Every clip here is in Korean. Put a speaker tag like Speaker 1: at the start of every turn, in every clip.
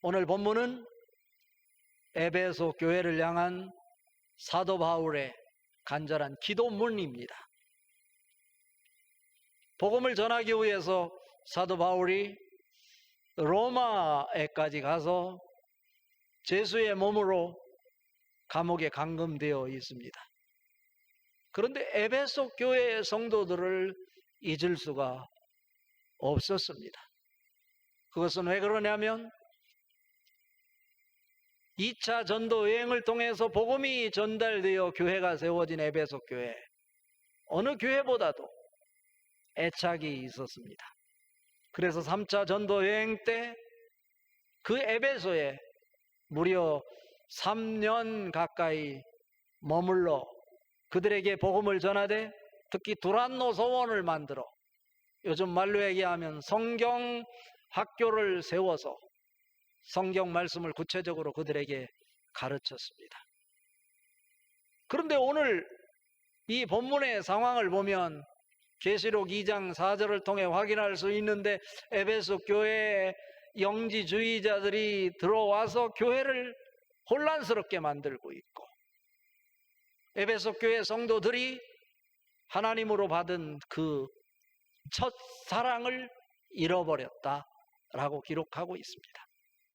Speaker 1: 오늘 본문은 에베소 교회를 향한 사도 바울의 간절한 기도문입니다. 복음을 전하기 위해서 사도 바울이 로마에까지 가서 죄수의 몸으로 감옥에 감금되어 있습니다. 그런데 에베소 교회의 성도들을 잊을 수가 없었습니다. 그것은 왜 그러냐면 2차 전도 여행을 통해서 복음이 전달되어 교회가 세워진 에베소 교회, 어느 교회보다도 애착이 있었습니다. 그래서 3차 전도 여행 때 그 에베소에 무려 3년 가까이 머물러 그들에게 복음을 전하되, 특히 두란노 소원을 만들어 요즘 말로 얘기하면 성경 학교를 세워서 성경 말씀을 구체적으로 그들에게 가르쳤습니다. 그런데 오늘 이 본문의 상황을 보면 계시록 2장 4절을 통해 확인할 수 있는데, 에베소 교회에 영지주의자들이 들어와서 교회를 혼란스럽게 만들고 있고, 에베소 교회 성도들이 하나님으로 받은 그 첫 사랑을 잃어버렸다라고 기록하고 있습니다.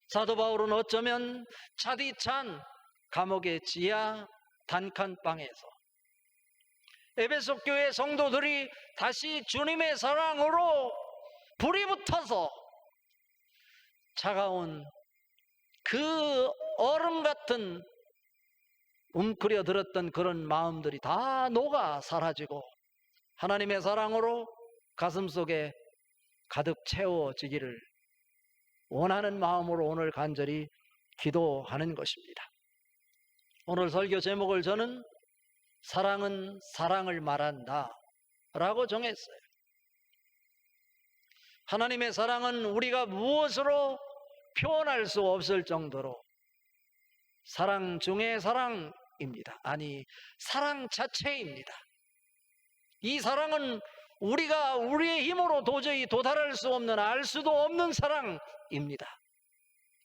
Speaker 1: 사도 바울은 어쩌면 차디찬 감옥의 지하 단칸방에서 에베소 교회 성도들이 다시 주님의 사랑으로 불이 붙어서 차가운 그 얼음 같은 웅크려 들었던 그런 마음들이 다 녹아 사라지고 하나님의 사랑으로 가슴속에 가득 채워지기를 원하는 마음으로 오늘 간절히 기도하는 것입니다. 오늘 설교 제목을 저는 사랑은 사랑을 말한다 라고 정했어요. 하나님의 사랑은 우리가 무엇으로 표현할 수 없을 정도로 사랑 중에 사랑입니다. 아니, 사랑 자체입니다. 이 사랑은 우리가 우리의 힘으로 도저히 도달할 수 없는, 알 수도 없는 사랑입니다.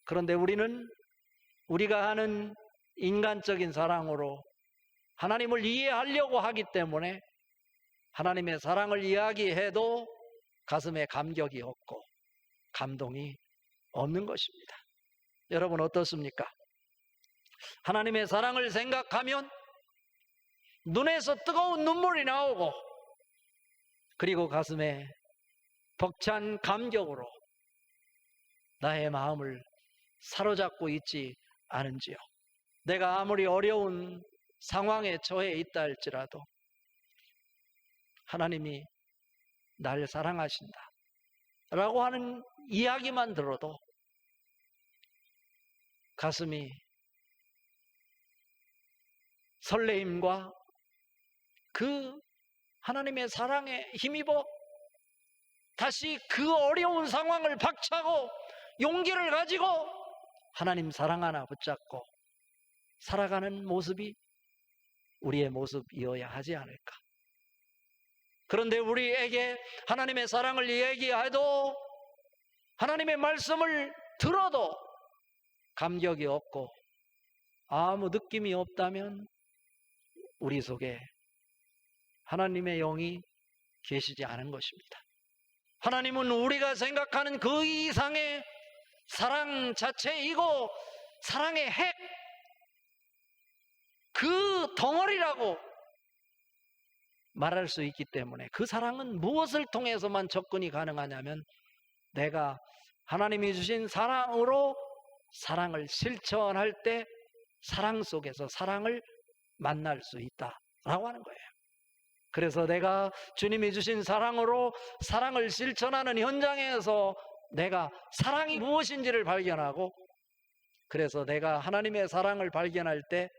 Speaker 1: 그런데 우리는 우리가 하는 인간적인 사랑으로 하나님을 이해하려고 하기 때문에 하나님의 사랑을 이야기해도 가슴에 감격이 없고 감동이 없는 것입니다. 여러분 어떻습니까? 하나님의 사랑을 생각하면 눈에서 뜨거운 눈물이 나오고, 그리고 가슴에 벅찬 감격으로 나의 마음을 사로잡고 있지 않은지요. 내가 아무리 어려운 상황에 처해 있다 할지라도 하나님이 날 사랑하신다 라고 하는 이야기만 들어도 가슴이 설레임과 그 하나님의 사랑에 힘입어 다시 그 어려운 상황을 박차고 용기를 가지고 하나님 사랑 하나 붙잡고 살아가는 모습이 우리의 모습이어야 하지 않을까. 그런데 우리에게 하나님의 사랑을 얘기해도, 하나님의 말씀을 들어도 감격이 없고 아무 느낌이 없다면 우리 속에 하나님의 영이 계시지 않은 것입니다. 하나님은 우리가 생각하는 그 이상의 사랑 자체이고 사랑의 핵, 그 덩어리라고 말할 수 있기 때문에, 그 사랑은 무엇을 통해서만 접근이 가능하냐면 내가 하나님이 주신 사랑으로 사랑을 실천할 때 사랑 속에서 사랑을 만날 수 있다라고 하는 거예요. 그래서 내가 주님이 주신 사랑으로 사랑을 실천하는 현장에서 내가 사랑이 무엇인지를 발견하고, 그래서 내가 하나님의 사랑을 발견할 때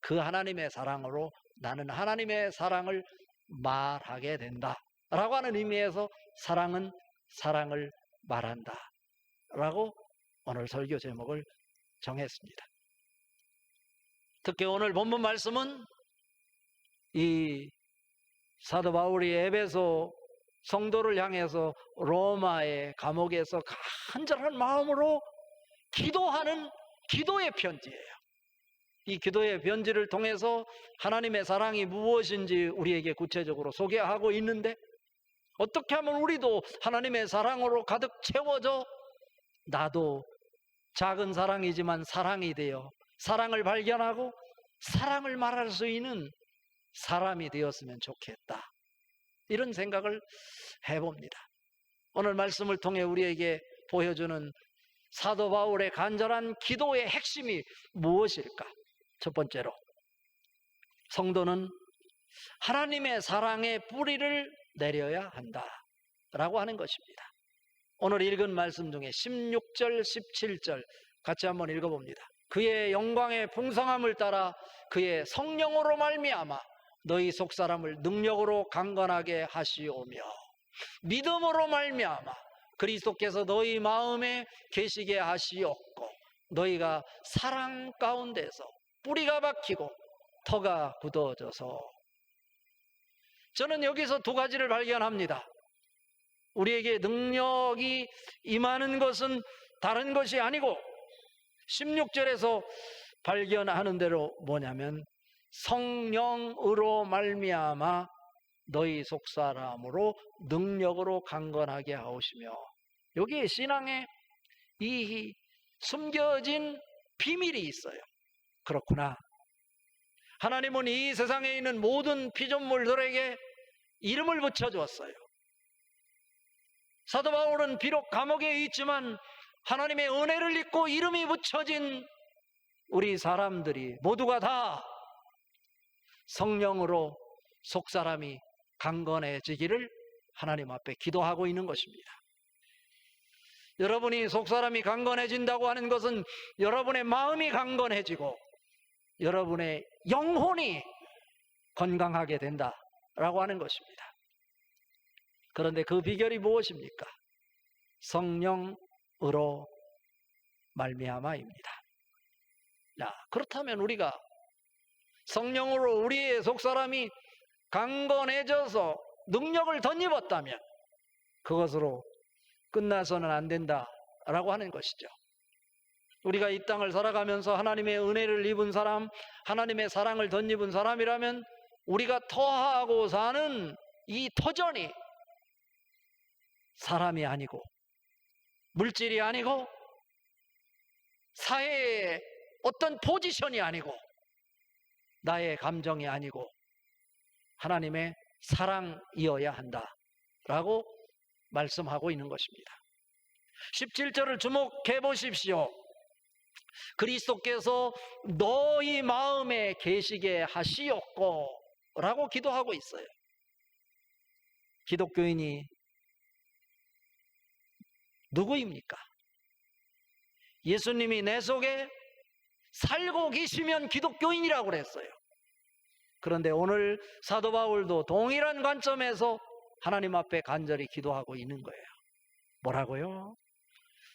Speaker 1: 그 하나님의 사랑으로 나는 하나님의 사랑을 말하게 된다 라고 하는 의미에서 사랑은 사랑을 말한다 라고 오늘 설교 제목을 정했습니다. 특히 오늘 본문 말씀은 이 사도 바울이 에베소 성도를 향해서 로마의 감옥에서 간절한 마음으로 기도하는 기도의 편지예요. 이 기도의 편지를 통해서 하나님의 사랑이 무엇인지 우리에게 구체적으로 소개하고 있는데, 어떻게 하면 우리도 하나님의 사랑으로 가득 채워져 나도 작은 사랑이지만 사랑이 되어 사랑을 발견하고 사랑을 말할 수 있는 사람이 되었으면 좋겠다, 이런 생각을 해봅니다. 오늘 말씀을 통해 우리에게 보여주는 사도 바울의 간절한 기도의 핵심이 무엇일까? 첫 번째로, 성도는 하나님의 사랑의 뿌리를 내려야 한다라고 하는 것입니다. 오늘 읽은 말씀 중에 16절, 17절 같이 한번 읽어봅니다. 그의 영광의 풍성함을 따라 그의 성령으로 말미암아 너희 속사람을 능력으로 강건하게 하시오며, 믿음으로 말미암아 그리스도께서 너희 마음에 계시게 하시옵고, 너희가 사랑 가운데서 뿌리가 박히고 터가 굳어져서. 저는 여기서 두 가지를 발견합니다. 우리에게 능력이 임하는 것은 다른 것이 아니고, 16절에서 발견하는 대로 뭐냐면 성령으로 말미암아 너희 속사람으로 능력으로 강건하게 하시며, 여기에 신앙에 이 숨겨진 비밀이 있어요. 그렇구나. 하나님은 이 세상에 있는 모든 피조물들에게 이름을 붙여주었어요. 사도 바울은 비록 감옥에 있지만 하나님의 은혜를 입고 이름이 붙여진 우리 사람들이 모두가 다 성령으로 속사람이 강건해지기를 하나님 앞에 기도하고 있는 것입니다. 여러분이 속사람이 강건해진다고 하는 것은 여러분의 마음이 강건해지고 여러분의 영혼이 건강하게 된다라고 하는 것입니다. 그런데 그 비결이 무엇입니까? 성령으로 말미암아입니다. 그렇다면 우리가 성령으로 우리의 속사람이 강건해져서 능력을 덧입었다면 그것으로 끝나서는 안 된다라고 하는 것이죠. 우리가 이 땅을 살아가면서 하나님의 은혜를 입은 사람, 하나님의 사랑을 덧입은 사람이라면 우리가 터하고 사는 이 터전이 사람이 아니고 물질이 아니고 사회의 어떤 포지션이 아니고 나의 감정이 아니고 하나님의 사랑이어야 한다라고 말씀하고 있는 것입니다. 17절을 주목해 보십시오. 그리스도께서 너희 마음에 계시게 하시옵고 라고 기도하고 있어요. 기독교인이 누구입니까? 예수님이 내 속에 살고 계시면 기독교인이라고 그랬어요. 그런데 오늘 사도 바울도 동일한 관점에서 하나님 앞에 간절히 기도하고 있는 거예요. 뭐라고요?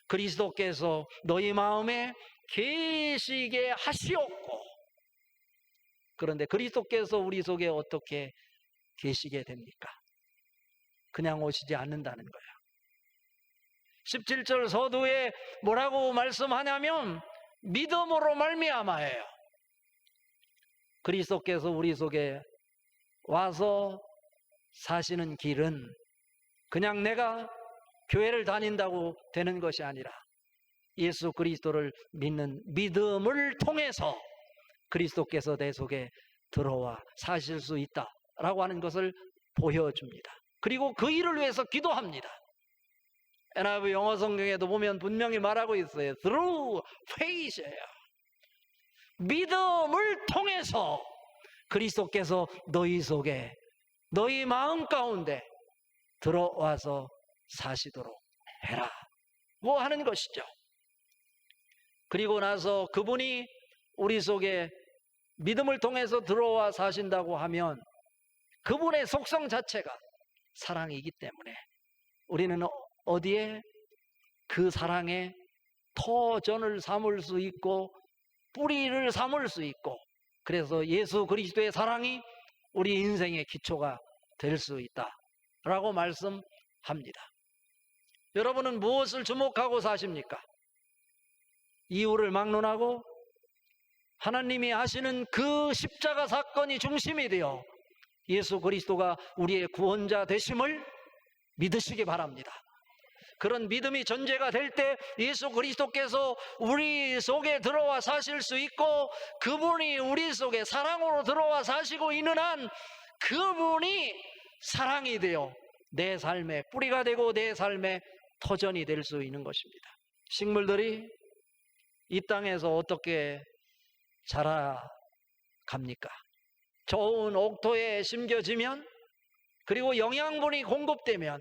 Speaker 1: 그리스도께서 너희 마음에 계시게 하시옵고. 그런데 그리스도께서 우리 속에 어떻게 계시게 됩니까? 그냥 오시지 않는다는 거예요. 17절 서두에 뭐라고 말씀하냐면 믿음으로 말미암아예요. 그리스도께서 우리 속에 와서 사시는 길은 그냥 내가 교회를 다닌다고 되는 것이 아니라 예수 그리스도를 믿는 믿음을 통해서 그리스도께서 내 속에 들어와 사실 수 있다라고 하는 것을 보여줍니다. 그리고 그 일을 위해서 기도합니다. NIV 영어 성경에도 보면 분명히 말하고 있어요. Through faith예요. 믿음을 통해서 그리스도께서 너희 속에 너희 마음 가운데 들어와서 사시도록 해라 뭐 하는 것이죠. 그리고 나서 그분이 우리 속에 믿음을 통해서 들어와 사신다고 하면 그분의 속성 자체가 사랑이기 때문에 우리는 어디에 그 사랑의 터전을 삼을 수 있고 뿌리를 삼을 수 있고, 그래서 예수 그리스도의 사랑이 우리 인생의 기초가 될 수 있다라고 말씀합니다. 여러분은 무엇을 주목하고 사십니까? 이유를 막론하고 하나님이 하시는 그 십자가 사건이 중심이 되어 예수 그리스도가 우리의 구원자 되심을 믿으시기 바랍니다. 그런 믿음이 전제가 될 때 예수 그리스도께서 우리 속에 들어와 사실 수 있고, 그분이 우리 속에 사랑으로 들어와 사시고 있는 한 그분이 사랑이 되어 내 삶의 뿌리가 되고 내 삶의 터전이 될 수 있는 것입니다. 식물들이 이 땅에서 어떻게 자라갑니까? 좋은 옥토에 심겨지면, 그리고 영양분이 공급되면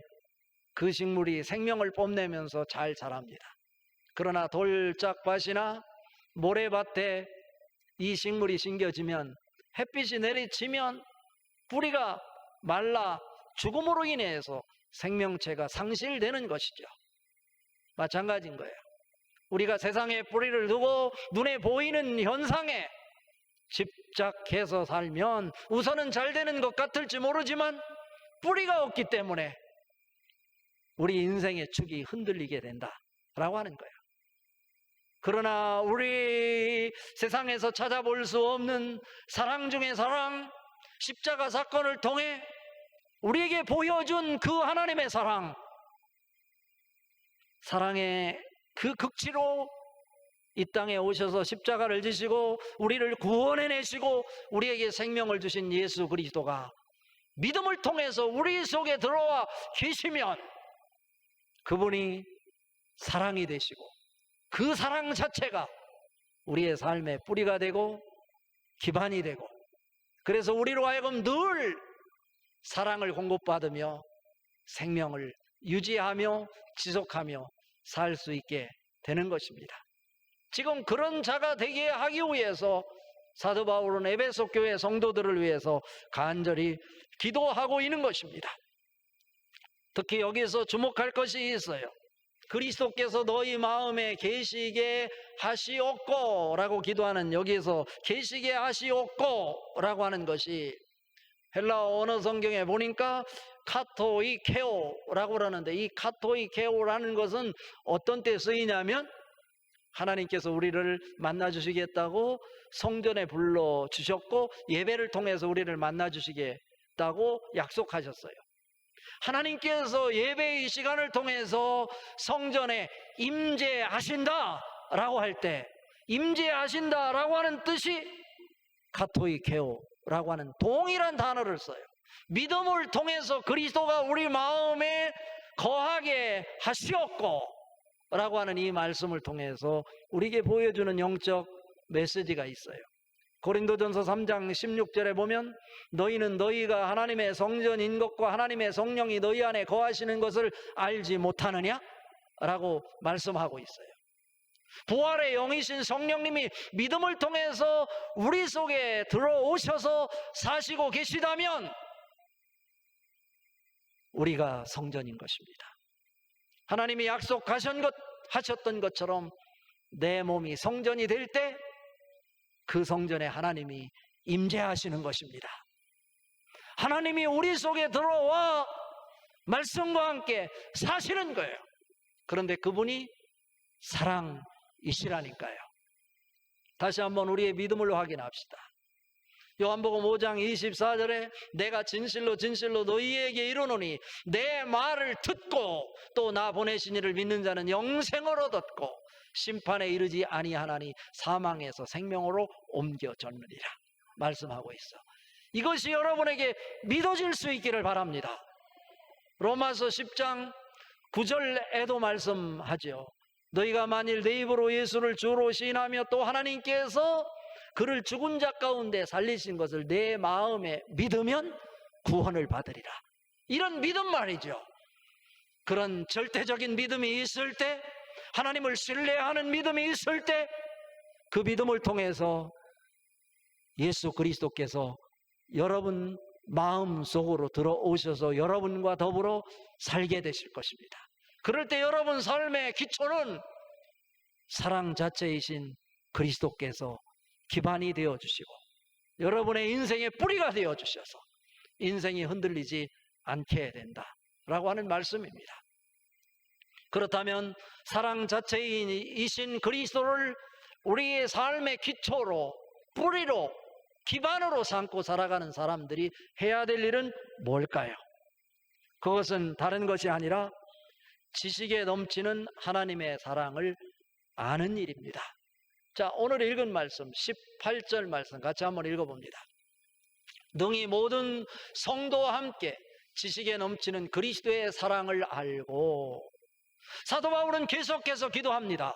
Speaker 1: 그 식물이 생명을 뽐내면서 잘 자랍니다. 그러나 돌짝밭이나 모래밭에 이 식물이 심겨지면, 햇빛이 내리치면 뿌리가 말라 죽음으로 인해서 생명체가 상실되는 것이죠. 마찬가지인 거예요. 우리가 세상에 뿌리를 두고 눈에 보이는 현상에 집착해서 살면 우선은 잘 되는 것 같을지 모르지만 뿌리가 없기 때문에 우리 인생의 축이 흔들리게 된다라고 하는 거예요. 그러나 우리 세상에서 찾아볼 수 없는 사랑 중의 사랑, 십자가 사건을 통해 우리에게 보여준 그 하나님의 사랑, 사랑의 그 극치로 이 땅에 오셔서 십자가를 지시고 우리를 구원해내시고 우리에게 생명을 주신 예수 그리스도가 믿음을 통해서 우리 속에 들어와 계시면 그분이 사랑이 되시고 그 사랑 자체가 우리의 삶의 뿌리가 되고 기반이 되고, 그래서 우리로 하여금 늘 사랑을 공급받으며 생명을 유지하며 지속하며 살 수 있게 되는 것입니다. 지금 그런 자가 되게 하기 위해서 사도 바울은 에베소 교회 성도들을 위해서 간절히 기도하고 있는 것입니다. 특히 여기서 주목할 것이 있어요. 그리스도께서 너희 마음에 계시게 하시옵고 라고 기도하는, 여기에서 계시게 하시옵고 라고 하는 것이 헬라어 언어 성경에 보니까 카토이케오라고 그러는데, 이 카토이케오라는 것은 어떤 때 쓰이냐면 하나님께서 우리를 만나주시겠다고 성전에 불러주셨고 예배를 통해서 우리를 만나주시겠다고 약속하셨어요. 하나님께서 예배의 시간을 통해서 성전에 임재하신다라고 할 때, 임재하신다라고 하는 뜻이 카토이케오라고 하는 동일한 단어를 써요. 믿음을 통해서 그리스도가 우리 마음에 거하게 하시옵고 라고 하는 이 말씀을 통해서 우리에게 보여주는 영적 메시지가 있어요. 고린도전서 3장 16절에 보면 너희는 너희가 하나님의 성전인 것과 하나님의 성령이 너희 안에 거하시는 것을 알지 못하느냐? 라고 말씀하고 있어요. 부활의 영이신 성령님이 믿음을 통해서 우리 속에 들어오셔서 사시고 계시다면 우리가 성전인 것입니다. 하나님이 약속하셨던 것처럼 내 몸이 성전이 될 때 그 성전에 하나님이 임재하시는 것입니다. 하나님이 우리 속에 들어와 말씀과 함께 사시는 거예요. 그런데 그분이 사랑이시라니까요. 다시 한번 우리의 믿음을 확인합시다. 요한복음 5장 24절에 내가 진실로 진실로 너희에게 이르노니 내 말을 듣고 또 나 보내신 이를 믿는 자는 영생을 얻었고 심판에 이르지 아니하나니 사망에서 생명으로 옮겨졌느니라 말씀하고 있어. 이것이 여러분에게 믿어질 수 있기를 바랍니다. 로마서 10장 9절에도 말씀하죠. 너희가 만일 내 입으로 예수를 주로 시인하며 또 하나님께서 그를 죽은 자 가운데 살리신 것을 내 마음에 믿으면 구원을 받으리라. 이런 믿음 말이죠. 그런 절대적인 믿음이 있을 때, 하나님을 신뢰하는 믿음이 있을 때, 그 믿음을 통해서 예수 그리스도께서 여러분 마음 속으로 들어오셔서 여러분과 더불어 살게 되실 것입니다. 그럴 때 여러분 삶의 기초는 사랑 자체이신 그리스도께서 기반이 되어주시고 여러분의 인생의 뿌리가 되어주셔서 인생이 흔들리지 않게 된다라고 하는 말씀입니다. 그렇다면 사랑 자체이신 그리스도를 우리의 삶의 기초로, 뿌리로, 기반으로 삼고 살아가는 사람들이 해야 될 일은 뭘까요? 그것은 다른 것이 아니라 지식에 넘치는 하나님의 사랑을 아는 일입니다. 자, 오늘 읽은 말씀 18절 말씀 같이 한번 읽어봅니다. 능히 모든 성도와 함께 지식에 넘치는 그리스도의 사랑을 알고. 사도 바울은 계속해서 기도합니다.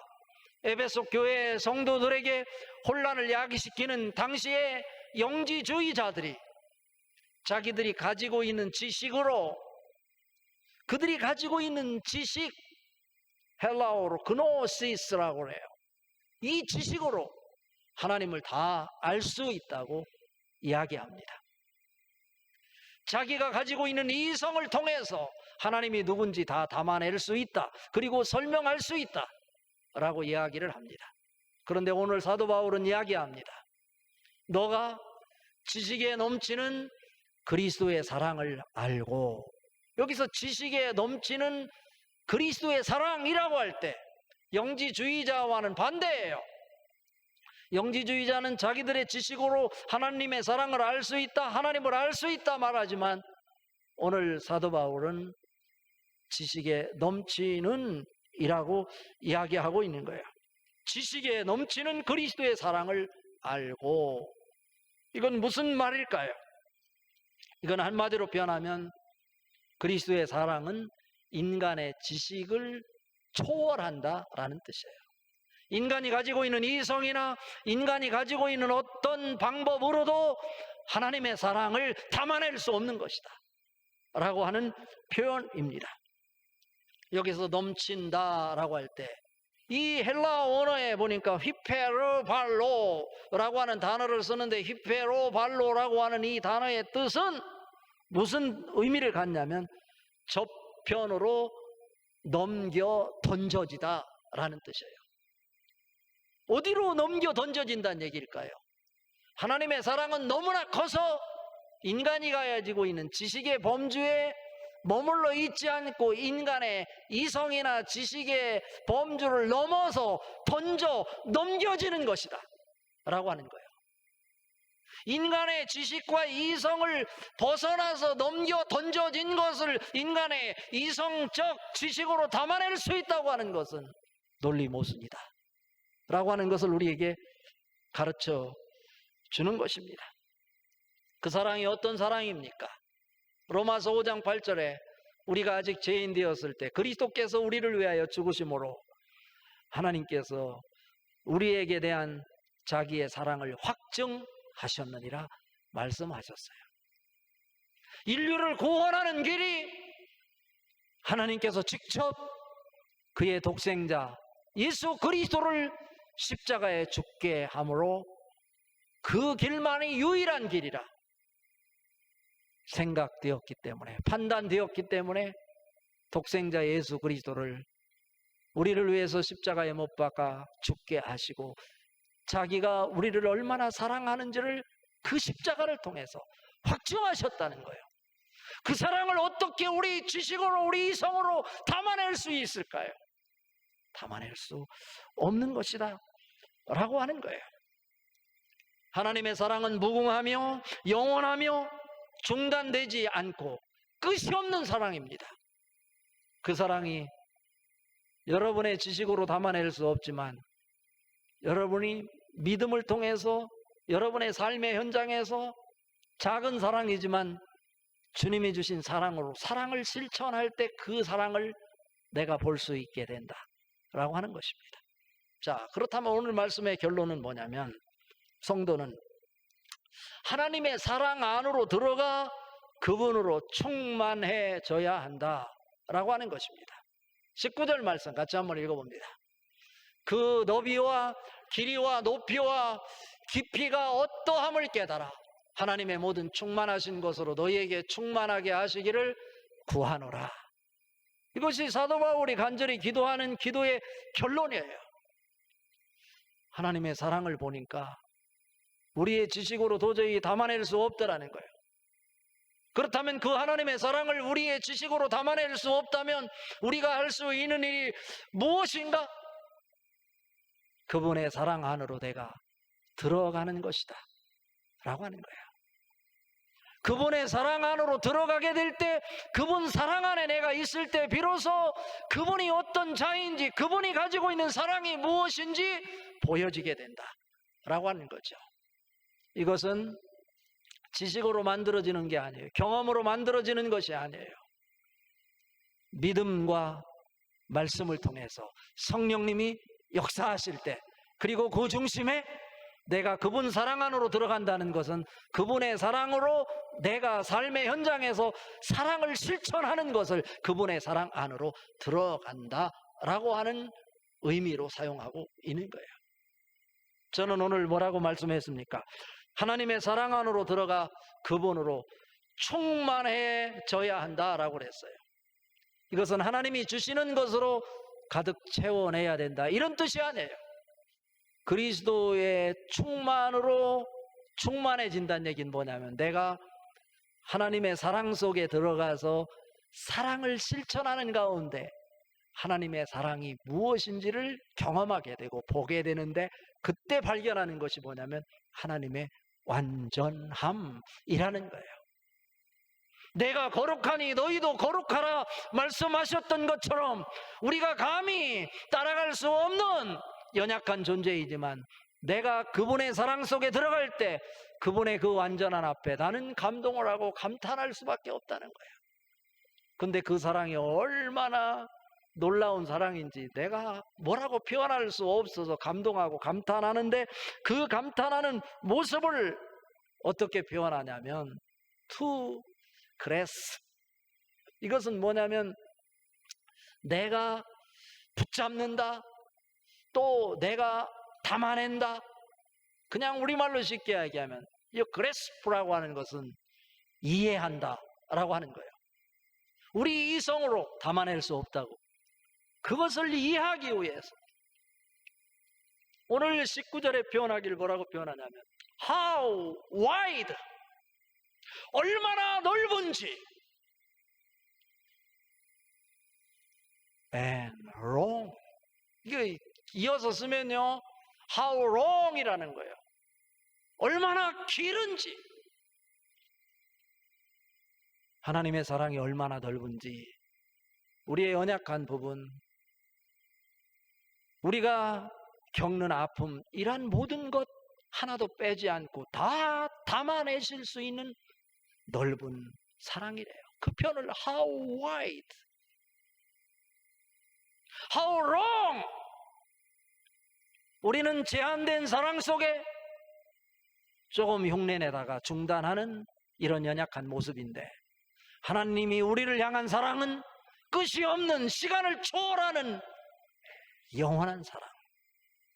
Speaker 1: 에베소 교회 성도들에게 혼란을 야기시키는 당시의 영지주의자들이 자기들이 가지고 있는 지식으로, 그들이 가지고 있는 지식, 헬라어로 그노시스라고 해요. 이 지식으로 하나님을 다 알 수 있다고 이야기합니다. 자기가 가지고 있는 이성을 통해서 하나님이 누군지 다 담아낼 수 있다, 그리고 설명할 수 있다 라고 이야기를 합니다. 그런데 오늘 사도 바울은 이야기합니다. 너가 지식에 넘치는 그리스도의 사랑을 알고. 여기서 지식에 넘치는 그리스도의 사랑이라고 할 때 영지주의자와는 반대예요. 영지주의자는 자기들의 지식으로 하나님의 사랑을 알 수 있다, 하나님을 알 수 있다 말하지만, 오늘 사도 바울은 지식에 넘치는 이라고 이야기하고 있는 거예요. 지식에 넘치는 그리스도의 사랑을 알고. 이건 무슨 말일까요? 이건 한마디로 표현하면 그리스도의 사랑은 인간의 지식을 초월한다라는 뜻이에요. 인간이 가지고 있는 이성이나 인간이 가지고 있는 어떤 방법으로도 하나님의 사랑을 담아낼 수 없는 것이다 라고 하는 표현입니다. 여기서 넘친다라고 할 때 이 헬라 언어에 보니까 히페르발로라고 하는 단어를 쓰는데, 히페로발로라고 하는 이 단어의 뜻은 무슨 의미를 갖냐면 저편으로 넘겨 던져지다 라는 뜻이에요. 어디로 넘겨 던져진다는 얘기일까요? 하나님의 사랑은 너무나 커서 인간이 가지고 있는 지식의 범주에 머물러 있지 않고 인간의 이성이나 지식의 범주를 넘어서 던져 넘겨지는 것이다 라고 하는 거예요. 인간의 지식과 이성을 벗어나서 넘겨 던져진 것을 인간의 이성적 지식으로 담아낼 수 있다고 하는 것은 논리 모순이다 라고 하는 것을 우리에게 가르쳐 주는 것입니다. 그 사랑이 어떤 사랑입니까? 로마서 5장 8절에 우리가 아직 죄인 되었을 때 그리스도께서 우리를 위하여 죽으심으로 하나님께서 우리에게 대한 자기의 사랑을 확증하셨느니라 말씀하셨어요. 인류를 구원하는 길이 하나님께서 직접 그의 독생자 예수 그리스도를 십자가에 죽게 함으로 그 길만이 유일한 길이라 생각되었기 때문에, 판단되었기 때문에 독생자 예수 그리스도를 우리를 위해서 십자가에 못 박아 죽게 하시고 자기가 우리를 얼마나 사랑하는지를 그 십자가를 통해서 확증하셨다는 거예요. 그 사랑을 어떻게 우리 지식으로, 우리 이성으로 담아낼 수 있을까요? 담아낼 수 없는 것이다 라고 하는 거예요. 하나님의 사랑은 무궁하며 영원하며 중단되지 않고 끝이 없는 사랑입니다. 그 사랑이 여러분의 지식으로 담아낼 수 없지만 여러분이 믿음을 통해서 여러분의 삶의 현장에서 작은 사랑이지만 주님이 주신 사랑으로 사랑을 실천할 때 그 사랑을 내가 볼 수 있게 된다 라고 하는 것입니다. 자, 그렇다면 오늘 말씀의 결론은 뭐냐면, 성도는 하나님의 사랑 안으로 들어가 그분으로 충만해져야 한다 라고 하는 것입니다. 19절 말씀 같이 한번 읽어봅니다. 그 너비와 길이와 높이와 깊이가 어떠함을 깨달아 하나님의 모든 충만하신 것으로 너희에게 충만하게 하시기를 구하노라. 이것이 사도 바울이 간절히 기도하는 기도의 결론이에요. 하나님의 사랑을 보니까 우리의 지식으로 도저히 담아낼 수 없더라는 거예요. 그렇다면 그 하나님의 사랑을 우리의 지식으로 담아낼 수 없다면 우리가 할 수 있는 일이 무엇인가? 그분의 사랑 안으로 내가 들어가는 것이다 라고 하는 거예요. 그분의 사랑 안으로 들어가게 될 때, 그분 사랑 안에 내가 있을 때 비로소 그분이 어떤 자인지, 그분이 가지고 있는 사랑이 무엇인지 보여지게 된다 라고 하는 거죠. 이것은 지식으로 만들어지는 게 아니에요. 경험으로 만들어지는 것이 아니에요. 믿음과 말씀을 통해서 성령님이 역사하실 때, 그리고 그 중심에 내가 그분 사랑 안으로 들어간다는 것은 그분의 사랑으로 내가 삶의 현장에서 사랑을 실천하는 것을 그분의 사랑 안으로 들어간다라고 하는 의미로 사용하고 있는 거예요. 저는 오늘 뭐라고 말씀했습니까? 하나님의 사랑 안으로 들어가 그분으로 충만해져야 한다라고 그랬어요. 이것은 하나님이 주시는 것으로 가득 채워내야 된다, 이런 뜻이 아니에요. 그리스도의 충만으로 충만해진다는 얘기는 뭐냐면, 내가 하나님의 사랑 속에 들어가서 사랑을 실천하는 가운데 하나님의 사랑이 무엇인지를 경험하게 되고 보게 되는데, 그때 발견하는 것이 뭐냐면 하나님의 완전함이라는 거예요. 내가 거룩하니 너희도 거룩하라 말씀하셨던 것처럼 우리가 감히 따라갈 수 없는 연약한 존재이지만, 내가 그분의 사랑 속에 들어갈 때 그분의 그 완전한 앞에 나는 감동을 하고 감탄할 수밖에 없다는 거예요. 근데 그 사랑이 얼마나 놀라운 사랑인지 내가 뭐라고 표현할 수 없어서 감동하고 감탄하는데, 그 감탄하는 모습을 어떻게 표현하냐면 to grace. 이것은 뭐냐면 내가 붙잡는다, 또 내가 담아낸다. 그냥 우리말로 쉽게 얘기하면 이 그레스프라고 하는 것은 이해한다 라고 하는 거예요. 우리 이성으로 담아낼 수 없다고, 그것을 이해하기 위해서. 오늘 19절에 표현하기를 뭐라고 표현하냐면 How wide, 얼마나 넓은지, and long. 이게 이어서 쓰면요 How long 이라는 거예요. 얼마나 길은지. 하나님의 사랑이 얼마나 넓은지, 우리의 연약한 부분, 우리가 겪는 아픔, 이런 모든 것 하나도 빼지 않고 다 담아내실 수 있는 넓은 사랑이래요. 그 표현을 How wide, How long. 우리는 제한된 사랑 속에 조금 흉내내다가 중단하는 이런 연약한 모습인데, 하나님이 우리를 향한 사랑은 끝이 없는, 시간을 초월하는 영원한 사랑,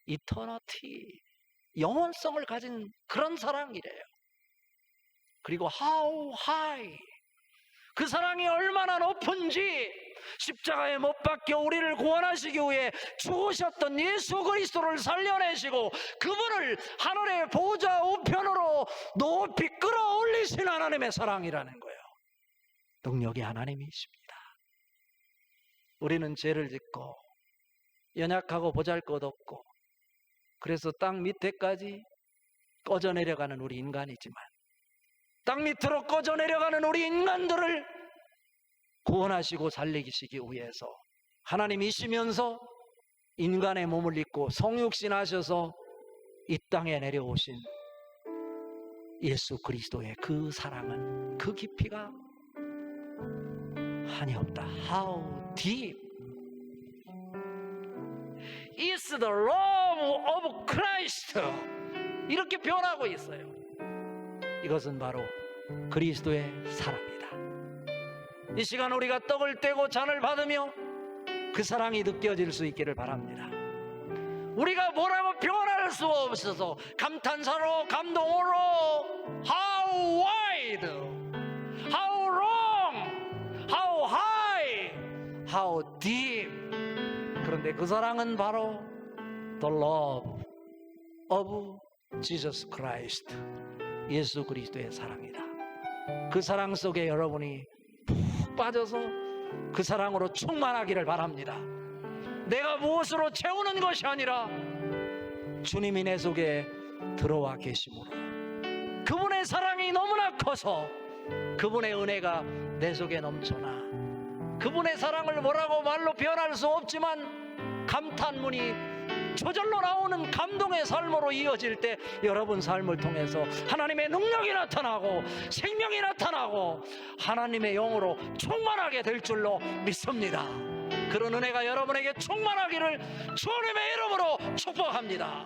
Speaker 1: 이터너티, 영원성을 가진 그런 사랑이래요. 그리고 how high, 그 사랑이 얼마나 높은지, 십자가에 못 박혀 우리를 구원하시기 위해 죽으셨던 예수 그리스도를 살려내시고 그분을 하늘의 보좌 우편으로 높이 끌어올리신 하나님의 사랑이라는 거예요. 능력의 하나님이십니다. 우리는 죄를 짓고 연약하고 보잘것없고, 그래서 땅 밑에까지 꺼져 내려가는 우리 인간이지만, 땅 밑으로 꺼져 내려가는 우리 인간들을 구원하시고 살리시기 위해서 하나님이시면서 인간의 몸을 입고 성육신 하셔서 이 땅에 내려오신 예수 그리스도의 그 사랑은, 그 깊이가 한이 없다. How deep is the love of Christ, 이렇게 표현하고 있어요. 이것은 바로 그리스도의 사랑입니다. 이 시간 우리가 떡을 떼고 잔을 받으며 그 사랑이 느껴질 수 있기를 바랍니다. 우리가 뭐라고 표현할 수 없어서 감탄사로, 감동으로 How wide, How long, How high, How deep. 그런데 그 사랑은 바로 The love of Jesus Christ, 예수 그리스도의 사랑이다. 그 사랑 속에 여러분이 푹 빠져서 그 사랑으로 충만하기를 바랍니다. 내가 무엇으로 채우는 것이 아니라 주님이 내 속에 들어와 계심으로, 그분의 사랑이 너무나 커서 그분의 은혜가 내 속에 넘쳐나, 그분의 사랑을 뭐라고 말로 표현할 수 없지만 감탄문이 저절로 나오는 감동의 삶으로 이어질 때 여러분 삶을 통해서 하나님의 능력이 나타나고 생명이 나타나고 하나님의 영으로 충만하게 될 줄로 믿습니다. 그런 은혜가 여러분에게 충만하기를 주님의 이름으로 축복합니다.